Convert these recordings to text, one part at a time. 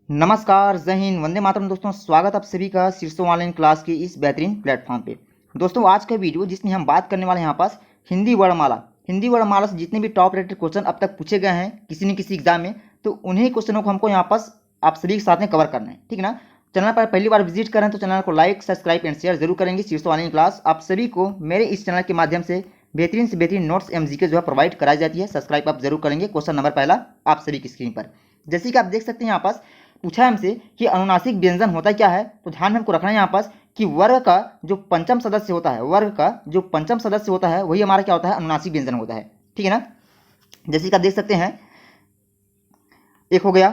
नमस्कार, जय हिंद, वंदे मातरम। दोस्तों, स्वागत आप सभी का शीर्षों ऑनलाइन क्लास के इस बेहतरीन प्लेटफॉर्म पे। दोस्तों, आज का वीडियो जिसमें हम बात करने वाले हैं यहाँ पास हिंदी वर्णमाला से जितने भी टॉप रेटेड क्वेश्चन अब तक पूछे गए हैं किसी न किसी एग्जाम में, तो उन्हीं क्वेश्चनों को हमको यहाँ पास आप सभी के साथ में कवर करना है, ठीक है ना। चैनल पर पहली बार विजिट करें तो चैनल को लाइक, सब्सक्राइब एंड शेयर जरूर करेंगे। शीर्षों ऑनलाइन क्लास आप सभी को मेरे इस चैनल के माध्यम से बेहतरीन से बेहतरीन नोट्स एमजीके जो है प्रोवाइड कराई जाती है। सब्सक्राइब आप जरूर करेंगे। क्वेश्चन नंबर पहला आप सभी की स्क्रीन पर, जैसे कि आप देख सकते हैं यहाँ पास पूछा है हमसे कि अनुनासिक व्यंजन होता क्या है। तो ध्यान में हमको रखना है यहाँ पास कि वर्ग का जो पंचम सदस्य होता है वही हमारा क्या होता है, अनुनासिक व्यंजन होता है, ठीक है ना। जैसे कि आप देख सकते हैं, एक हो गया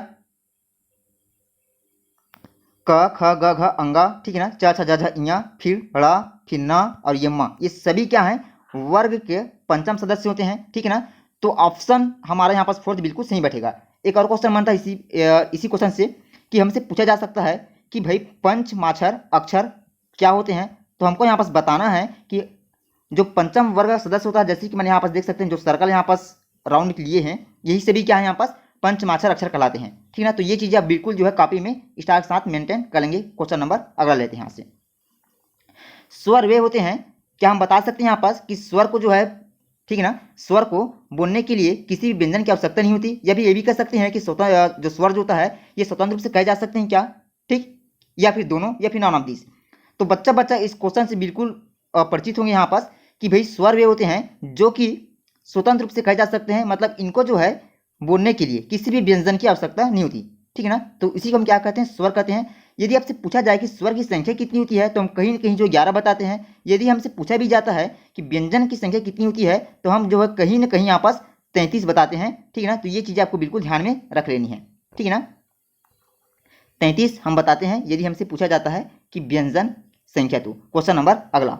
क ख ग घ अंगा, ठीक है ना, च छ ज झ इया, फिर ड़, फिर न और ये म, ये सभी क्या है, वर्ग के पंचम सदस्य होते हैं, ठीक है ना। तो ऑप्शन हमारा यहाँ पास फोर्थ बिल्कुल सही बैठेगा। एक और क्वेश्चन बनता है इसी क्वेश्चन से कि हमसे पूछा जा सकता है कि भाई पंच माक्षर अक्षर क्या होते हैं। तो हमको यहाँ पास बताना है कि जो पंचम वर्ग का सदस्य होता है, जैसे कि मैंने यहाँ पास देख सकते हैं जो सर्कल यहाँ पास राउंड लिए हैं, यही सभी क्या है यहाँ पास पंचमाक्षर अक्षर कहलाते हैं, ठीक है ना। तो ये चीजें आप बिल्कुल जो है कॉपी में स्टार के साथ मेंटेन कर लेंगे। क्वेश्चन नंबर अगला लेते हैं यहाँ से। स्वर वे होते हैं, क्या हम बता सकते हैं यहाँ पास कि स्वर को जो है, ठीक है ना, स्वर को बोलने के लिए किसी भी व्यंजन की आवश्यकता नहीं होती। या भी ये भी कह सकते हैं कि स्वतः जो स्वर जो होता है ये स्वतंत्र रूप से कहे जा सकते हैं क्या, ठीक, या फिर दोनों, या फिर नॉन ऑफ दिस। तो बच्चा इस क्वेश्चन से बिल्कुल परिचित होंगे यहाँ पास कि भाई स्वर वे होते हैं जो कि स्वतंत्र रूप से कहे जा सकते हैं, मतलब इनको जो है बोलने के लिए किसी भी व्यंजन की आवश्यकता नहीं होती, ठीक है ना। तो इसी को हम क्या कहते हैं, स्वर कहते हैं। यदि आपसे पूछा जाए कि स्वर की संख्या कितनी होती है तो हम कहीं न कहीं जो 11 बताते हैं। यदि हमसे पूछा भी जाता है कि व्यंजन की संख्या कितनी होती है तो हम जो है कहीं न कहीं यहाँ पास 33 बताते हैं, ठीक है ना। तो ये चीज़ें आपको बिल्कुल ध्यान में रख लेनी है, ठीक है ना। 33 हम बताते हैं यदि हमसे पूछा जाता है कि व्यंजन संख्या। तो क्वेश्चन नंबर अगला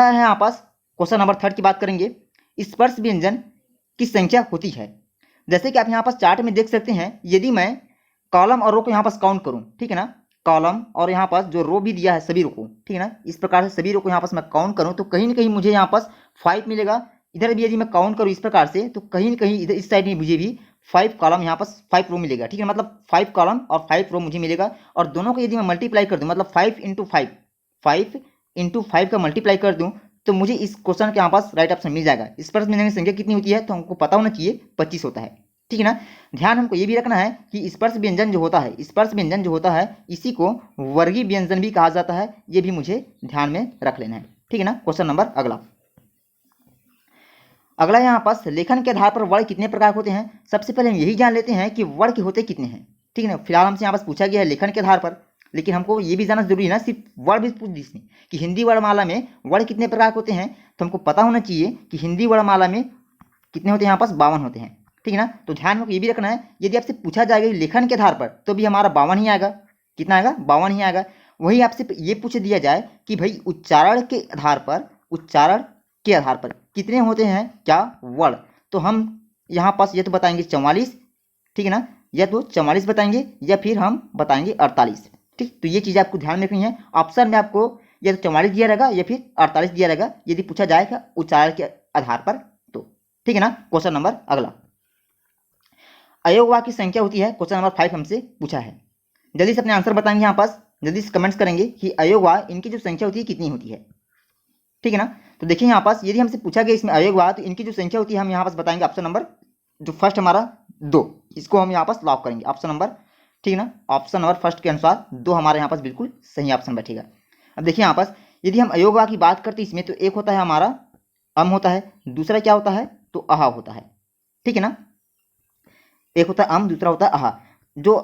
है यहाँ पास क्वेश्चन नंबर 3 की बात करेंगे। स्पर्श व्यंजन की संख्या होती है। जैसे कि आप यहाँ पास चार्ट में देख सकते हैं, यदि मैं कॉलम और रो को यहाँ पास काउंट करूँ, ठीक है ना, कॉलम और यहाँ पास जो रो भी दिया है सभी रो को, ठीक है ना, इस प्रकार से सभी रो को यहाँ पास मैं काउंट करूँ तो कहीं ना कहीं मुझे यहाँ पास 5 मिलेगा। इधर भी यदि मैं काउंट करूँ इस प्रकार से तो कहीं ना कहीं इधर इस साइड में मुझे भी 5 कॉलम यहाँ पास 5 रो मिलेगा, ठीक है, मतलब 5 कॉलम और 5 रो मुझे मिलेगा। और दोनों को यदि मैं मल्टीप्लाई कर दूँ, मतलब 5 का मल्टीप्लाई कर दूँ तो मुझे इस क्वेश्चन के यहाँ पास राइट ऑप्शन मिल जाएगा। स्पर्श व्यंजन की संख्या कितनी होती है तो हमको पता होना चाहिए 25 होता है, ठीक है ना। ध्यान हमको ये भी रखना है कि स्पर्श व्यंजन जो होता है इसी को वर्गीय व्यंजन भी कहा जाता है। ये भी मुझे ध्यान में रख लेना है, ठीक है ना। क्वेश्चन नंबर अगला यहाँ पास लेखन के आधार पर वर्ण कितने प्रकार होते हैं। सबसे पहले हम यही जान लेते हैं कि वर्ण के होते कितने हैं, ठीक है ना। फिलहाल हमसे यहाँ पास पूछा गया है लेखन के आधार पर, लेकिन हमको ये भी जानना जरूरी है ना, सिर्फ वर्ण भी पूछ दी कि हिंदी वर्णमाला में वर्ण कितने प्रकार होते हैं। तो हमको पता होना चाहिए कि हिंदी वर्णमाला में कितने होते हैं, यहाँ पास 52 होते हैं, ठीक है ना। तो ध्यान में ये भी रखना है, यदि आपसे पूछा जाएगा लेखन के आधार पर तो भी हमारा 52 ही आएगा। कितना आएगा, 52 ही आएगा। वही आपसे ये पूछ दिया जाए कि भाई उच्चारण के आधार पर कितने होते हैं क्या वर्ण, तो हम यहाँ पास ये तो बताएंगे 44, ठीक है ना, या तो 44 बताएंगे या फिर हम बताएंगे 48, ठीक। तो ये चीज़ आपको ध्यान में रखनी है। ऑप्शन में आपको या तो 44 दिया रहेगा या फिर 48 दिया रहेगा यदि पूछा जाएगा उच्चारण के आधार पर तो, ठीक है ना। क्वेश्चन नंबर अगला, अयोगवाक की संख्या होती है। क्वेश्चन नंबर 5 हमसे पूछा है। जल्दी से अपने आंसर बताएंगे, यहाँ पास जल्दी से कमेंट्स करेंगे कि अयोगवाक इनकी जो संख्या होती है कितनी होती है, ठीक है ना। तो देखिए यहाँ पास यदि हमसे पूछा गया इसमें अयोगवाक तो इनकी जो संख्या होती है हम यहाँ पास बताएंगे ऑप्शन नंबर जो फर्स्ट हमारा 2, इसको हम यहाँ पास लॉक करेंगे ऑप्शन नंबर, ठीक है ना। ऑप्शन नंबर फर्स्ट के अनुसार 2 हमारे यहाँ पास बिल्कुल सही ऑप्शन बैठेगा। अब देखिए यहाँ पास यदि हम अयोगवाक की बात करते हैं इसमें तो एक होता है हमारा अम होता है, दूसरा क्या होता है तो अहा होता है, ठीक है ना। एक होता है अम, दूसरा होता है अहा। जो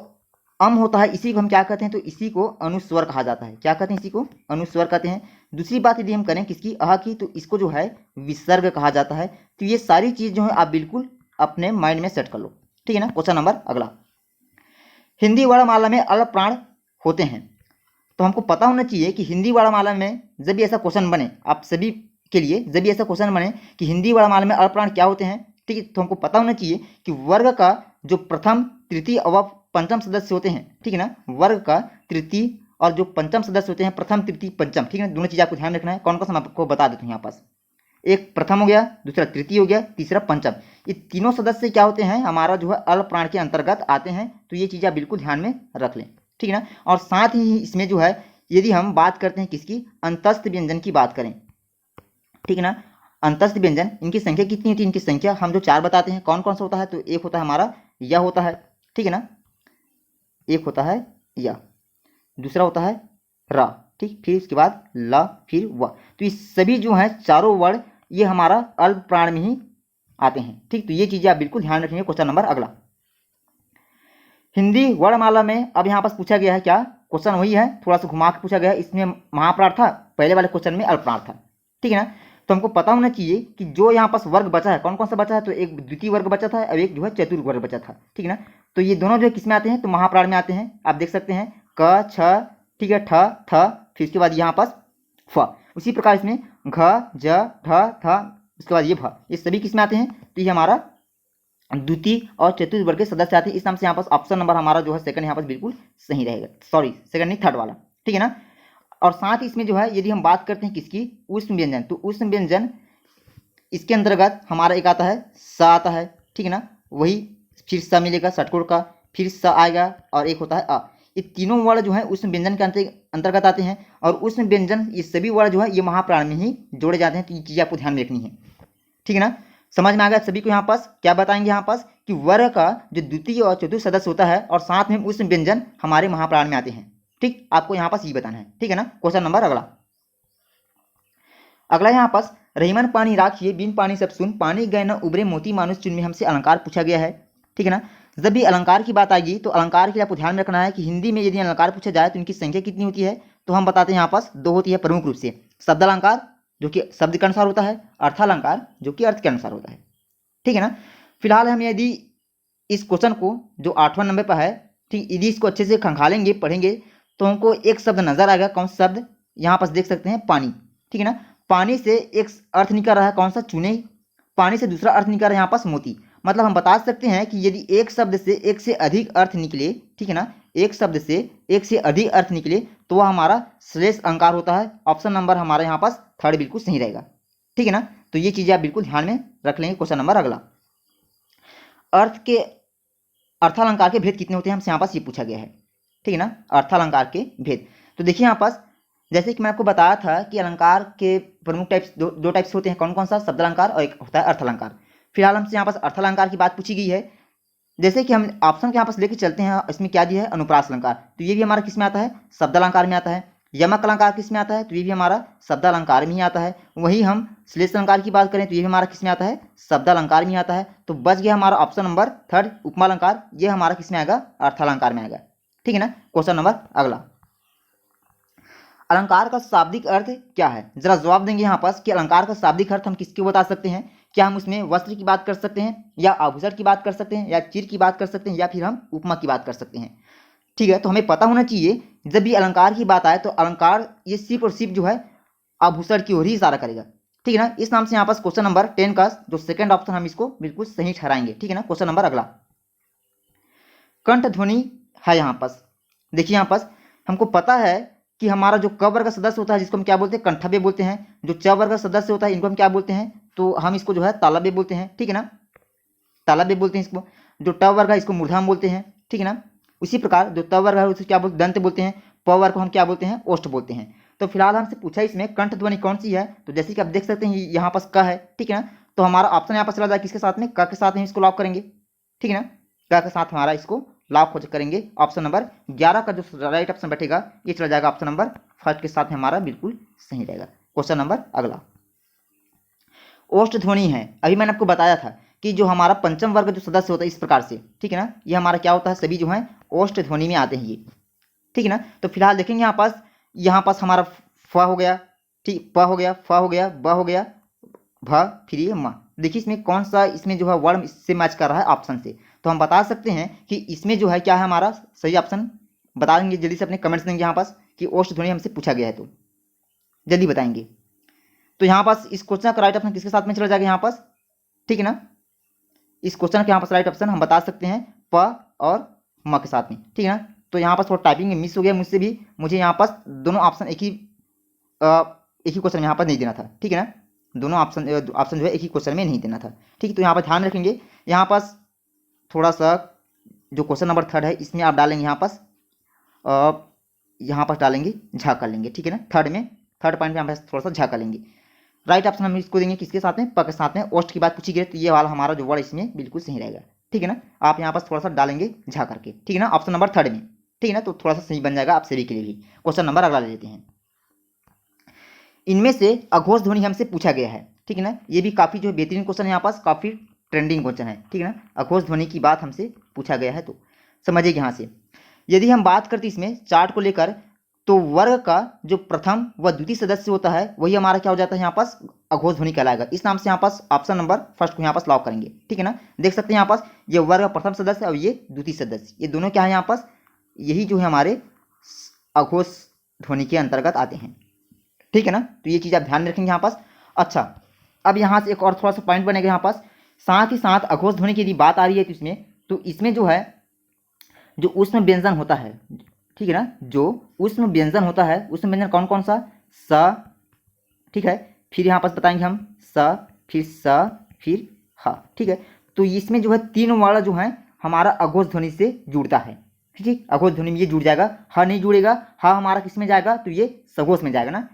अम होता है इसी को हम क्या कहते हैं तो इसी को अनुस्वर कहा जाता है। क्या कहते हैं, इसी को अनुस्वर कहते हैं। दूसरी बात यदि हम करें किसकी, अहा की, तो इसको जो है विसर्ग कहा जाता है। तो ये सारी चीज जो है आप बिल्कुल अपने माइंड में सेट कर लो, ठीक है ना। क्वेश्चन नंबर अगला, हिंदी वर्णमाला में अल्प प्राण होते हैं। तो हमको पता होना चाहिए कि हिंदी वर्णमाला में जब भी ऐसा क्वेश्चन बने आप सभी के लिए, जब भी ऐसा क्वेश्चन बने कि हिंदी वर्णमाला में अल्प प्राण क्या होते हैं, ठीक है, तो हमको पता होना चाहिए कि वर्ग का जो प्रथम, तृतीय और पंचम सदस्य होते हैं, ठीक है ना, वर्ग का तृतीय और जो पंचम सदस्य होते हैं, प्रथम तृतीय पंचम, ठीक है ना, दोनों चीज आपको ध्यान रखना है। कौन कौन सा मैं आपको बता देता हूँ यहाँ पास। एक प्रथम हो गया, दूसरा तृतीय हो गया, तीसरा पंचम। ये तीनों सदस्य क्या होते हैं, हमारा जो है अल्प प्राण के अंतर्गत आते हैं। तो ये चीज़ आप बिल्कुल ध्यान में रख लें, ठीक है ना। और साथ ही इसमें जो है यदि हम बात करते हैं किसकी, अंतस्थ व्यंजन की बात करें, ठीक है ना। अंतस्थ व्यंजन इनकी संख्या कितनी होती है, इनकी संख्या हम जो 4 बताते हैं, कौन कौन सा होता है, तो एक होता है हमारा या होता है, ठीक है ना, एक होता है या, दूसरा होता है रा, ठीक, फिर इसके बाद ला, फिर व। तो ये सभी जो है चारों वर्ण ये हमारा अल्प प्राण में ही आते हैं, ठीक। तो ये चीजें आप बिल्कुल ध्यान रखेंगे। क्वेश्चन नंबर अगला, हिंदी वर्णमाला में अब यहाँ पास पूछा गया है क्या, क्वेश्चन वही है, थोड़ा सा घुमा के पूछा गया है। इसमें महाप्राण था, पहले वाले क्वेश्चन में अल्प प्राण था, ठीक है ना। तो हमको पता होना चाहिए कि जो यहाँ पास वर्ग बचा है कौन कौन सा बचा है, तो एक द्वितीय वर्ग बचा था और एक जो है चतुर्थ वर्ग बचा था, ठीक है ना। तो ये दोनों जो है किस में आते हैं, तो महाप्राण में आते हैं। आप देख सकते हैं क छ, ठीक है, ठ थ, फिर इसके बाद यहाँ पास फ। उसी प्रकार इसमें घ ज ढ थ, उसके बाद ये भ, ये सभी किस में आते हैं, तो ये हमारा द्वितीय और चतुर्थ वर्ग के सदस्य आते हैं। इस नाम से यहाँ पास ऑप्शन नंबर हमारा जो है सेकंड यहाँ पास बिल्कुल सही रहेगा, सॉरी सेकंड नहीं थर्ड वाला, ठीक है ना। और साथ ही इसमें जो है यदि हम बात करते हैं किसकी, ऊष्म व्यंजन, तो ऊष्म व्यंजन इसके अंतर्गत हमारा एक आता है स आता है, ठीक है ना, वही फिर स मिलेगा षटकोण का, फिर स आएगा और एक होता है अ। ये तीनों वर्ण जो है ऊष्म व्यंजन के अंतर्गत आते हैं। और ऊष्म व्यंजन ये सभी वर्ण जो है ये महाप्राण में ही जोड़े जाते हैं। तो ये चीज़ आपको ध्यान में रखनी है, ठीक है ना। समझ में आ गया सभी को। यहाँ पास क्या बताएंगे, यहाँ पास कि वर्ग का जो द्वितीय और चतुर्थ सदस्य होता है और साथ में ऊष्म व्यंजन हमारे महाप्राण में आते हैं, ठीक। आपको यहाँ पास ये बताना है, ठीक है ना। क्वेश्चन नंबर अगला, अगला यहाँ पास रहीमन पानी राखिए बिन पानी सब सुन, पानी गए न उबरे मोती मानुष चुन में हमसे अलंकार पूछा गया है, ठीक है ना। जब भी अलंकार की बात आएगी तो अलंकार के लिए आपको ध्यान में रखना है कि हिंदी में यदि अलंकार पूछा जाए तो इनकी संख्या कितनी होती है, तो हम बताते हैं यहाँ पास 2 होती है प्रमुख रूप से। शब्द अलंकार जो कि शब्द के अनुसार होता है, अर्थालंकार जो कि अर्थ के अनुसार होता है, ठीक है ना। फिलहाल हम यदि इस क्वेश्चन को जो 8वां नंबर पर है, ठीक, यदि इसको अच्छे से खंगालेंगे पढ़ेंगे तो हमको एक शब्द नजर आएगा। कौन सा शब्द, यहाँ पास देख सकते हैं पानी, ठीक है ना। पानी से एक अर्थ निकल रहा है कौन सा, चूने। पानी से दूसरा अर्थ निकल रहा है यहाँ पास मोती। मतलब हम बता सकते हैं कि यदि एक शब्द से एक से अधिक अर्थ निकले, ठीक है ना, एक शब्द से एक से अधिक अर्थ निकले तो वह हमारा श्लेष अलंकार होता है। ऑप्शन नंबर हमारे यहाँ पास थर्ड बिल्कुल सही रहेगा, ठीक है ना। तो ये चीजें आप बिल्कुल ध्यान में रख लेंगे। क्वेश्चन नंबर अगला, अर्थ के अर्थालंकार के भेद कितने होते हैं, हमसे यहाँ पास ये पूछा गया है, ठीक है ना, अर्थालंकार के भेद। तो देखिए यहाँ पास जैसे कि मैं आपको बताया था कि अलंकार के प्रमुख टाइप्स दो टाइप्स होते हैं, कौन कौन सा, शब्द अलंकार और एक होता है अर्थालंकार। फिलहाल हमसे यहाँ पास अर्थालंकार की बात पूछी गई है। जैसे कि हम ऑप्शन के यहाँ पास लेके चलते हैं, इसमें क्या दिया है, अनुप्रास अलंकार, तो ये भी हमारा किस में आता है, शब्द अलंकार में आता है। यमक अलंकार किस में आता है, तो ये भी हमारा शब्द अलंकार में ही आता है। वही हम श्लेष अलंकार की बात करें तो ये भी हमारा किस में आता है, शब्द अलंकार में ही आता है। तो बच गया हमारा ऑप्शन नंबर थर्ड उपमा अलंकार, ये हमारा किस में आएगा, अर्थालंकार में आएगा, ठीक है ना। क्वेश्चन नंबर अगला, अलंकार का शाब्दिक अर्थ क्या है, जरा जवाब देंगे यहाँ पास कि अलंकार का शाब्दिक अर्थ हम किसको बता सकते हैं। क्या हम उसमें वस्त्र की बात कर सकते हैं, या आभूषण की बात कर सकते हैं, या चीर की बात कर सकते हैं, या फिर हम उपमा की बात कर सकते हैं, ठीक है। तो हमें पता होना चाहिए जब भी अलंकार की बात आए तो अलंकार ये सिर्फ और सिर्फ जो है आभूषण की ओर ही इशारा करेगा, ठीक है ना। इस नाम से यहाँ पास क्वेश्चन नंबर 10 का जो सेकंड ऑप्शन हम इसको बिल्कुल सही ठहराएंगे, ठीक है ना। क्वेश्चन नंबर अगला, कंठ ध्वनि है यहाँ पास। देखिए यहाँ पास हमको पता है कि हमारा जो क वर्ग का सदस्य होता है जिसको हम क्या बोलते हैं, कंठव्य बोलते हैं। जो च वर्ग का सदस्य होता है इनको हम क्या बोलते हैं, तो हम इसको जो है तालव्य बोलते हैं, ठीक है ना, तालव्य बोलते हैं इसको। जो ट वर्ग है इसको मूर्धाम बोलते हैं, ठीक है ना। उसी प्रकार जो त वर्ग है उसे क्या बोलते, दंत बोलते हैं। प वर्ग को हम क्या बोलते हैं, ओष्ठ बोलते हैं। तो फिलहाल हमसे पूछा इसमें कंठ ध्वनि कौन सी है, तो जैसे कि आप देख सकते हैं यहाँ पास क है, ठीक है ना। तो हमारा ऑप्शन यहाँ पास चला जाए किसके साथ में, क के साथ में इसको लॉक करेंगे, ठीक है ना। क के साथ हमारा इसको लॉक हो करेंगे। ऑप्शन नंबर 11 का जो राइट ऑप्शन बैठेगा ये चला जाएगा ऑप्शन नंबर फर्स्ट के साथ में, हमारा बिल्कुल सही रहेगा। क्वेश्चन नंबर अगला, ओष्ठ ध्वनि है। अभी मैंने आपको बताया था कि जो हमारा पंचम वर्ग जो सदस्य होता है इस प्रकार से, ठीक है ना, ये हमारा क्या होता है, सभी जो है ओष्ठ ध्वनि में आते हैं ये, ठीक है ना। तो फिलहाल देखेंगे यहाँ पास हमारा फ हो गया, ठीक, प हो गया, फ हो गया, ब हो गया, भ, फिर ये म। देखिए इसमें कौन सा इसमें जो है वर्ण इससे मैच कर रहा है ऑप्शन से। तो हम बता सकते हैं कि इसमें जो है क्या है हमारा सही ऑप्शन, बता देंगे जल्दी से अपने कमेंट्स देंगे यहाँ पास कि ओष्ठ ध्वनि हमसे पूछा गया है तो जल्दी बताएंगे। तो यहाँ पास इस क्वेश्चन का राइट ऑप्शन किसके साथ में चला जाएगा यहाँ पास, ठीक है ना। इस क्वेश्चन का यहाँ पास राइट ऑप्शन हम बता सकते हैं प और म के साथ में, ठीक है ना। तो यहाँ पास थोड़ा टाइपिंग में मिस हो गया मुझसे भी, मुझे यहाँ पास दोनों ऑप्शन एक ही क्वेश्चन में यहाँ पर नहीं देना था, ठीक है ना। दोनों ऑप्शन जो है एक ही क्वेश्चन में नहीं देना था। ठीक है, तो यहाँ पर ध्यान रखेंगे। यहाँ पास थोड़ा सा जो क्वेश्चन नंबर 3 है इसमें आप डालेंगे यहाँ पर डालेंगे झा कर लेंगे। ठीक है ना, थर्ड पॉइंट में यहाँ पर थोड़ा सा झा कर लेंगे। राइट ऑप्शन हम इसको देंगे किसके साथ में, प के साथ में। ओस्ट की बात पूछी गई तो ये वाला हमारा जो वर्ड इसमें बिल्कुल सही रहेगा। ठीक है ना, आप यहाँ पर थोड़ा सा डालेंगे झा करके। ठीक है ना, ऑप्शन नंबर 3 में। ठीक है ना, तो थोड़ा सा सही बन जाएगा आप सभी के लिए भी। क्वेश्चन नंबर अगला ले लेते हैं। इनमें से अघोष ध्वनि हमसे पूछा गया है। ठीक है ना, ये भी काफ़ी जो बेहतरीन क्वेश्चन है, यहाँ पास काफ़ी ट्रेंडिंग क्वेश्चन है। ठीक है ना, अघोष ध्वनि की बात हमसे पूछा गया है, तो समझिए यहाँ से। यदि हम बात करते इसमें चार्ट को लेकर, तो वर्ग का जो प्रथम व द्वितीय सदस्य होता है वही हमारा क्या हो जाता है, यहाँ पास अघोष ध्वनि कहलाएगा। इस नाम से यहाँ पास ऑप्शन नंबर फर्स्ट को यहाँ पास लॉक करेंगे। ठीक है ना, देख सकते हैं यहाँ पास ये वर्ग का प्रथम सदस्य और ये द्वितीय सदस्य, ये दोनों क्या है यहाँ पास, यही जो है हमारे अघोष ध्वनि के अंतर्गत आते हैं। ठीक है ना, तो ये चीज़ आप ध्यान रखेंगे यहाँ पास। अच्छा, अब यहाँ से एक और थोड़ा सा पॉइंट बनेगा यहाँ पास। साथ ही साथ अघोष ध्वनि की यदि बात आ रही है तो इसमें जो है जो ऊष्म व्यंजन होता है, ठीक है ना, जो ऊष्म व्यंजन होता है, ऊष्म व्यंजन कौन कौन सा, स, ठीक है, फिर यहाँ पास बताएंगे हम स, फिर स, फिर ह। ठीक है, तो इसमें जो है 3 वर्ण जो है हमारा अघोष ध्वनि से जुड़ता है। ठीक, अघोष ध्वनि में ये जुड़ जाएगा, ह नहीं जुड़ेगा। ह हमारा किस में जाएगा, तो ये सघोष में जाएगा ना,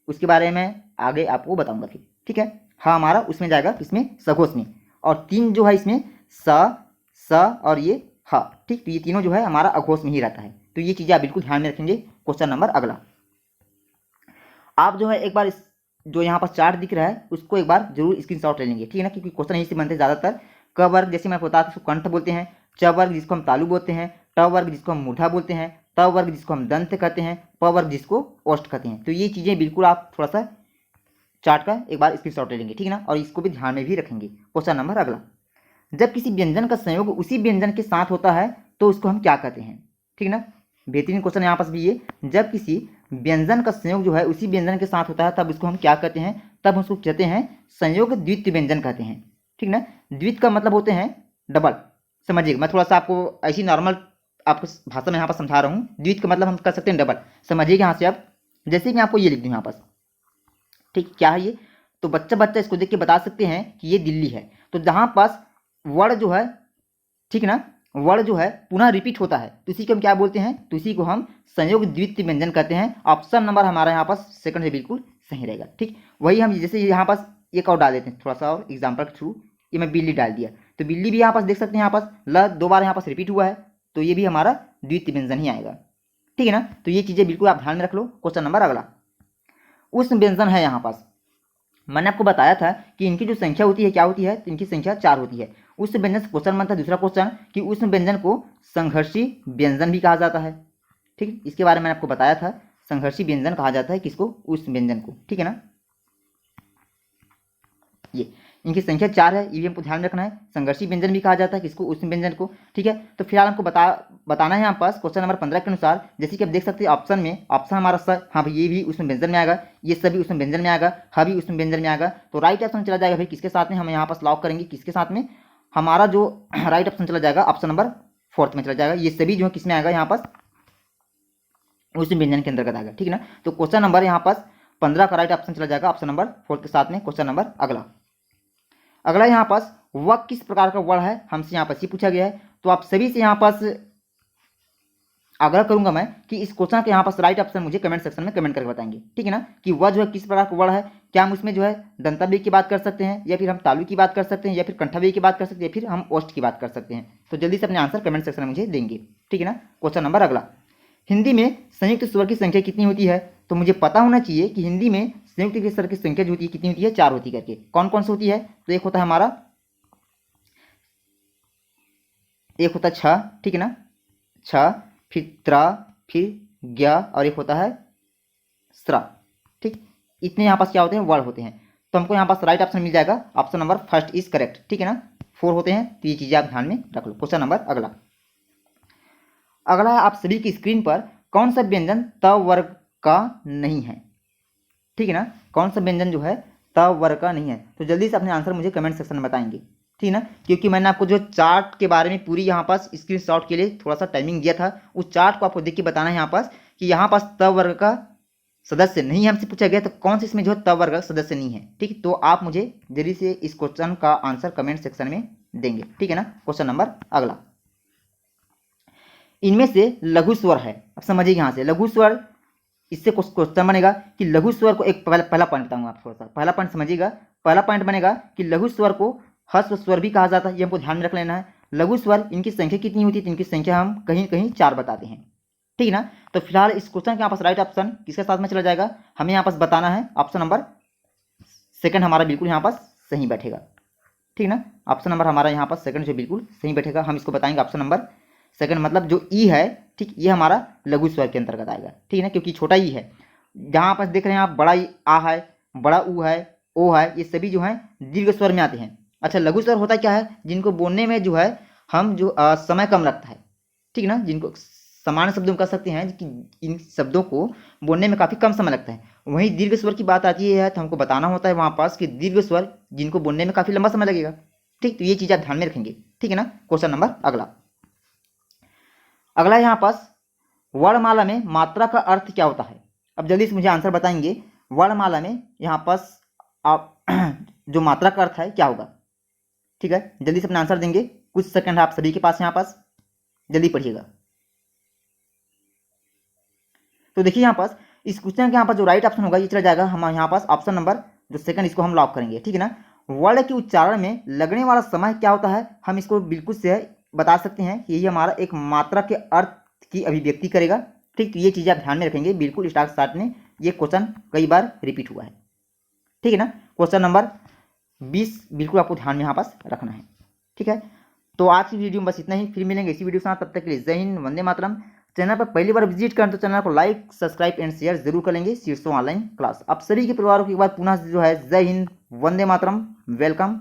उसके बारे में आगे आपको बताऊंगा फिर। ठीक है, ह हमारा उसमें जाएगा, किसमें, सघोष में। और 3 जो है इसमें स और ये ह। ठीक, तो ये तीनों जो है हमारा अघोष में ही रहता है। तो ये चीज़ें आप बिल्कुल ध्यान में रखेंगे। क्वेश्चन नंबर अगला, आप जो है एक बार इस जो यहाँ पर चार्ट दिख रहा है उसको एक बार जरूर स्क्रीनशॉट ले लेंगे। ठीक है ना, क्योंकि क्वेश्चन यहीं से बनते हैं ज़्यादातर। क वर्ग जैसे मैं बताता हूँ उसको कंठ बोलते हैं, च वर्ग जिसको हम तालु बोलते हैं, ट वर्ग जिसको हम मूर्धा बोलते हैं, त वर्ग जिसको हम दंत कहते हैं, प वर्ग जिसको ओष्ठ कहते हैं। तो ये चीज़ें बिल्कुल आप थोड़ा सा चार्ट का एक बार स्क्रीनशॉट ले लेंगे। ठीक है ना, और इसको भी ध्यान में भी रखेंगे। क्वेश्चन नंबर अगला, जब किसी व्यंजन का संयोग उसी व्यंजन के साथ होता है तो उसको हम क्या कहते हैं। ठीक है ना, बेहतरीन क्वेश्चन यहाँ पास भी ये, जब किसी व्यंजन का संयोग जो है उसी व्यंजन के साथ होता है तब उसको हम क्या कहते हैं, तब उसको कहते हैं संयोग द्वित्व व्यंजन कहते हैं। ठीक ना, द्वित्व का मतलब होते हैं डबल। समझिएगा, मैं थोड़ा सा आपको ऐसी नॉर्मल आपको भाषा में यहाँ पर समझा रहा हूँ। द्वित्व का मतलब हम कर सकते हैं डबल। समझिएगा यहाँ से आप, जैसे कि आपको ये लिख दूँ यहाँ पास। ठीक, क्या है ये, तो बच्चा इसको देख के बता सकते हैं कि ये दिल्ली है। तो जहाँ पास वर्ड जो है, ठीक ना, वर्ड जो है पुनः रिपीट होता है तो इसी को हम क्या बोलते हैं, तो इसी को हम संयोग द्वित्व व्यंजन कहते हैं। ऑप्शन नंबर हमारा यहाँ पास सेकंड से बिल्कुल सही रहेगा। ठीक, वही हम जैसे यहाँ पास एक और डाल देते हैं थोड़ा सा और एग्जाम्पल के थ्रू। ये मैं बिल्ली डाल दिया, तो बिल्ली भी यहाँ पास देख सकते हैं, यहाँ पास ल 2 बार यहाँ पास रिपीट हुआ है तो ये भी हमारा द्वित्व व्यंजन ही आएगा। ठीक है ना, तो ये चीज़ें बिल्कुल आप ध्यान में रख लो। क्वेश्चन नंबर अगला, उष्म व्यंजन है। यहाँ पास मैंने आपको बताया था कि इनकी जो संख्या होती है क्या होती है, तो इनकी संख्या 4 होती है। उस व्यंजन से क्वेश्चन बनता है दूसरा क्वेश्चन कि उस व्यंजन को संघर्षी व्यंजन भी कहा जाता है। ठीक, इसके बारे में मैंने आपको बताया था, संघर्षी व्यंजन कहा जाता है किसको, उस व्यंजन को। ठीक है ना, ये इनकी संख्या 4 है, ये भी हमको ध्यान रखना है। संघर्षी व्यंजन भी कहा जाता है किसको, उस व्यंजन को। ठीक है, तो फिलहाल हमको बताना है यहाँ पास क्वेश्चन नंबर 15 के अनुसार। जैसे कि आप देख सकते हैं ऑप्शन में, ऑप्शन हमारा सर, हाँ भाई ये भी उसमें व्यंजन में आएगा, ये सभी उसमें व्यंजन में आएगा, हाँ भी उसमें व्यंजन में आएगा। तो राइट ऑप्शन चला जाएगा भाई किसके साथ में, हम यहाँ पास लॉक करेंगे किसके साथ में, हमारा जो राइट ऑप्शन चला जाएगा ऑप्शन नंबर 4 में चला जाएगा। ये सभी जो है किसमें आएगा, यहाँ पास उस व्यंजन के अंतर्गत आएगा। ठीक है ना, तो क्वेश्चन नंबर यहाँ पास 15 का राइट ऑप्शन चला जाएगा ऑप्शन नंबर 4 के साथ में। क्वेश्चन नंबर अगला यहाँ पास वह किस प्रकार का वर्ड है, हमसे यहाँ पास ये पूछा गया है। तो आप सभी से यहाँ पास आग्रह करूंगा मैं कि इस क्वेश्चन के यहाँ पास राइट ऑप्शन मुझे कमेंट सेक्शन में कमेंट करके बताएंगे। ठीक है ना, कि वह जो है किस प्रकार का वर्ड है, क्या हम उसमें जो है दंतावली की बात कर सकते हैं, या फिर हम तालु की बात कर सकते हैं, या फिर कंठावली की बात कर सकते हैं, या फिर हम ओष्ठ की बात कर सकते हैं। तो जल्दी से अपने आंसर कमेंट सेक्शन में मुझे देंगे। ठीक है ना, क्वेश्चन नंबर अगला, हिंदी में संयुक्त स्वर की संख्या कितनी होती है। तो मुझे पता होना चाहिए कि हिंदी में संयुक्त स्वर की संख्या जो होती है कितनी होती है, 4 होती है करके। कौन कौन सी होती है, तो एक होता है हमारा, एक होता है छ, ठीक है ना, छ, फिर त्र, फिर ज्ञ, और एक होता है स्र। ठीक, इतने यहाँ पास क्या होते हैं, वर्ड होते हैं। तो हमको यहाँ पास राइट ऑप्शन मिल जाएगा, option number first is correct. ठीक है ना, 4 होते हैं, तो ये चीज़ें आप ध्यान में रख लो। क्वेश्चन नंबर अगला है आप सभी की स्क्रीन पर कौन सा व्यंजन त वर्ग का नहीं है। ठीक है ना, कौन सा व्यंजन जो है त वर्ग का नहीं है। तो जल्दी से अपने आंसर मुझे कमेंट सेक्शन में बताएंगे। ठीक है ना, क्योंकि मैंने आपको जो चार्ट के बारे में पूरी यहाँ पास स्क्रीनशॉट के लिए थोड़ा सा टाइमिंग दिया था, उस चार्ट को आपको देख के बताना है यहाँ पास कि यहाँ पास त वर्ग का सदस्य नहीं हमसे पूछा गया तो कौन से इसमें जो है त वर्ग सदस्य नहीं है। ठीक, तो आप मुझे जल्दी से इस क्वेश्चन का आंसर कमेंट सेक्शन में देंगे। ठीक है ना। क्वेश्चन नंबर अगला, इनमें से लघु स्वर है। अब समझिए यहाँ से लघु स्वर, इससे क्वेश्चन बनेगा कि लघु स्वर को एक पहला पॉइंट बताऊंगा आप, थोड़ा सा पहला पॉइंट समझिएगा। पहला पॉइंट बनेगा कि लघु स्वर को ह्रस्व स्वर भी कहा जाता है, ये हमको ध्यान में रख लेना है। लघु स्वर इनकी संख्या कितनी होती है, तो इनकी संख्या हम कहीं कहीं 4 बताते हैं। ठीक है ना। तो फिलहाल इस क्वेश्चन के यहाँ पास राइट ऑप्शन किसके साथ में चला जाएगा, हमें यहाँ पास बताना है ऑप्शन नंबर सेकंड हमारा बिल्कुल यहाँ पास सही बैठेगा। ठीक है ना। ऑप्शन नंबर हमारा यहाँ पास सेकंड जो बिल्कुल सही बैठेगा, हम इसको बताएंगे ऑप्शन नंबर सेकंड, मतलब जो ई है, ठीक, ये हमारा लघु स्वर के अंतर्गत आएगा। ठीक है ना, क्योंकि छोटा ई है। जहाँ पास देख रहे हैं आप बड़ा ई आ है, बड़ा ऊ है, ओ है, ये सभी जो है दीर्घ स्वर में आते हैं। अच्छा, लघु स्वर होता क्या है, जिनको बोलने में जो है हम जो समय कम लगता है। ठीक है ना, जिनको सामान्य शब्दों में कह सकते हैं कि इन शब्दों को बोलने में काफ़ी कम समय लगता है। वहीं दीर्घ स्वर की बात आती है तो हमको बताना होता है वहाँ पास कि दीर्घ स्वर जिनको बोलने में काफ़ी लंबा समय लगेगा। ठीक, तो ये चीज़ आप ध्यान में रखेंगे। ठीक है ना। क्वेश्चन नंबर अगला, अगला यहाँ पास वर्णमाला में मात्रा का अर्थ क्या होता है। अब जल्दी से मुझे आंसर बताएंगे, वर्णमाला में यहाँ पास आप जो मात्रा का अर्थ है क्या होगा। ठीक है, जल्दी से अपना आंसर देंगे, कुछ सेकंड आप सभी के पास यहाँ पास, जल्दी पढ़िएगा। तो देखिए यहाँ पास इस क्वेश्चन के यहाँ पास जो राइट ऑप्शन होगा ये चला जाएगा हम यहाँ पास ऑप्शन नंबर जो सेकंड, इसको हम लॉक करेंगे। ठीक है ना। वर्ण के उच्चारण में लगने वाला समय क्या होता है, हम इसको बिल्कुल से बता सकते हैं कि ये हमारा एक मात्रा के अर्थ की अभिव्यक्ति करेगा। ठीक, तो ये चीज़ आप ध्यान में रखेंगे, बिल्कुल स्टार्ट में ये क्वेश्चन कई बार रिपीट हुआ है। ठीक है ना। क्वेश्चन नंबर 20 बिल्कुल आपको ध्यान में यहाँ पास रखना है। ठीक है, तो आज की वीडियो में बस इतना ही, फिर मिलेंगे इसी वीडियो के साथ, तब तक के लिए जय हिंद, वंदे मातरम। चैनल पर पहली बार विजिट करें तो चैनल को लाइक, सब्सक्राइब एंड शेयर जरूर कर लेंगे। शीर्षों ऑनलाइन क्लास आप सभी के परिवारों की एक बार पुनः जो है जय हिंद, वंदे मातरम, वेलकम।